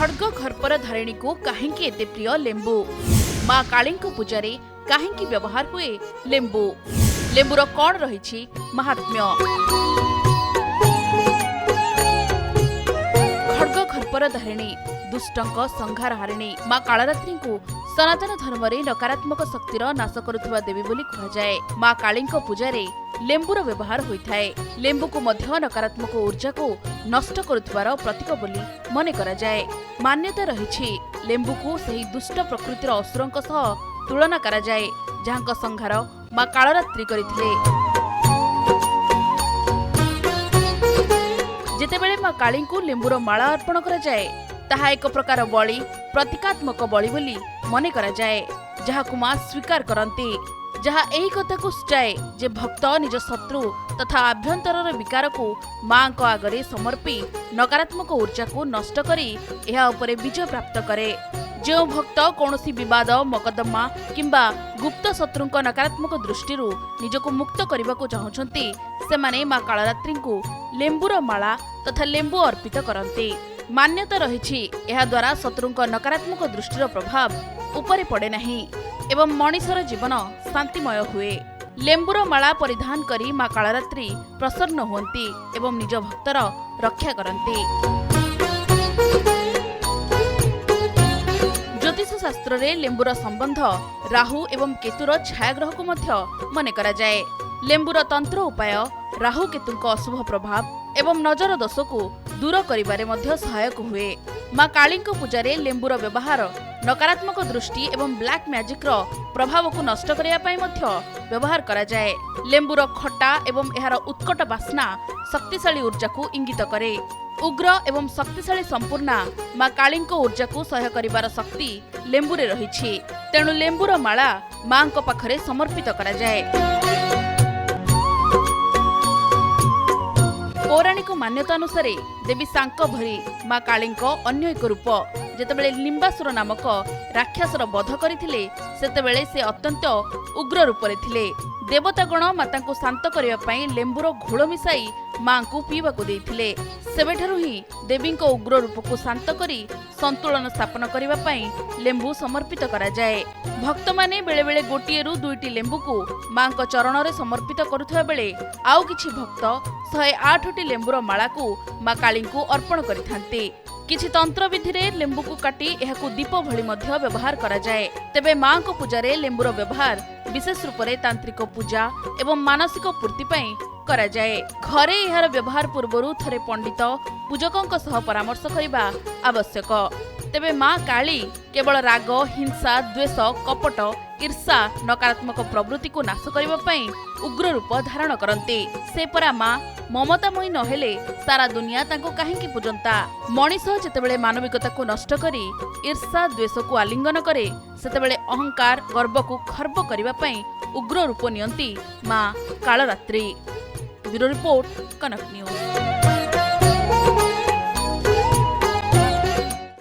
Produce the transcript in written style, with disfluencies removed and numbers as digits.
खड्ग खर्पर धारिणी को काहेंकी एते प्रिय लेंबू माँ काली पूजा काहेंकी व्यवहार हुए लेंबू लेंबूर कौन रही महात्म्य खड्ग खर्पर धारिणी दुष्टंक संहार हारिणी माँ कालरात्रि को सनातन धर्म रे नकारात्मक शक्तिर नाश करुवा देवी बोली कहुए। माँ काली पूजा लेंबूर व्यवहार होता है। लेंबू को मध्य नकारात्मक ऊर्जा को नष्ट करुवार प्रतीक बोली मने करा जाए। मान्यता रही लेंबू को सही दुष्ट प्रकृतिर असुरों सह तुलना करा जाए जहां संहार माँ कालरात्रि करथिले। जेतेबेले माँ काली को लेंबूर माला अर्पण करा जाए ताहा एक प्रकार बलि प्रतीकात्मक बलि बोली मने करा जाए जहाकु माँ स्वीकार करती जहा एही कथा को सूचाए जे भक्त निज शत्रु तथा आभ्यंतरर विकार को माँ को आगरे समर्पी नकारात्मक ऊर्जा को नष्ट करी एहा उपरे विजय प्राप्त करे। जो भक्त कौनसी विवाद मकदमा किंबा गुप्त शत्रुंक नकारात्मक दृष्टि निजको मुक्त करने को चाहते से माने माँ कालरात्रि को लेंबूर माला तथा लेंबू अर्पित करते। मान्यता रही यह द्वारा शत्रुंक नकारात्मक दृष्टिर प्रभाव उपरे पड़े नहीं एवं मनीषर जीवन शांतिमय हुए। लेंबूर माला परिधान करी माँ कालरात्रि प्रसन्न हुअंती एवं निज भक्तर रक्षा करती। ज्योतिष शास्त्र रे लेंबूर संबंध राहु एवं केतुर छायाग्रह को मध्य मने करा जाए। लेंबूर तंत्र उपाय राहु केतुंक अशुभ प्रभाव एवं नजर दोष को दूर करिबारे मध्य सहायक हुए। माँ काली पूजारे लेंबूर व्यवहार नकारात्मक दृष्टि एवं ब्लैक मैजिक रो प्रभाव को नष्ट करने पाई मध्य व्यवहार करा जाए। लेंबूर खट्टा एवं एहार उत्कट बास्ना शक्तिशाली ऊर्जा को इंगित करे। उग्र एवं शक्तिशाली संपूर्णा माँ काली ऊर्जा को सहाय करिबार शक्ति लेंबूरे रही। तेणु लेंबूर माला माँ पाखरे समर्पित करा जाए। पौराणिक मान्यता अनुसार देवी शांकभरी माँ काली अन्य एक रूप जेतेबेले लिंबासुर नामक राक्षसर वध करथिले सेतेबेले से अत्यंत उग्र रूप रे थिले। देवतागण माता को शांत करने पाई लेंबूर घोल मिसाई माँ को पीवा को देथिले। सेबेठारु ही देवी उग्र रूप को शांत करी संतुलन स्थापन करने पाई लेंबू समर्पित करा जाए। भक्त माने बेले बेले गोटिए रु दुईटी लेंबू को माँ चरण रे समर्पित करुवा बेले आउ किछि भक्त 108टी लेंबूर माला को माँ काली को अर्पण करिथांते। किछि तंत्र विधि रे लेंबू को काटी एहाकु दीप भली मध्य व्यवहार करा जाए। तेबे माँ को पूजारे लेंबूर व्यवहार विशेष रूप से तांत्रिक पूजा एवं मानसिक पूर्ति पाई करा जाए। घरे एहार व्यवहार पूर्वरु थरे पंडित पूजकंक सह परामर्श करिबा आवश्यक। तेबे माँ काली केवल राग हिंसा द्वेष कपट ईर्षा नकारात्मक प्रवृत्ति को नाश करने पाई उग्र रूप धारण करते। से परा माँ ममतामयी नहेले सारा दुनिया तांको काहेंकी पूजंता। मनीष जेतेबेले मानविकता को नष्ट करी ईर्षा द्वेष को आलिंगन करे सेतेबेले अहंकार गर्व को खर्ब करने पाई उग्र रूप नियंती माँ कालरात्रि। ब्यूरो रिपोर्ट कनक न्यूज।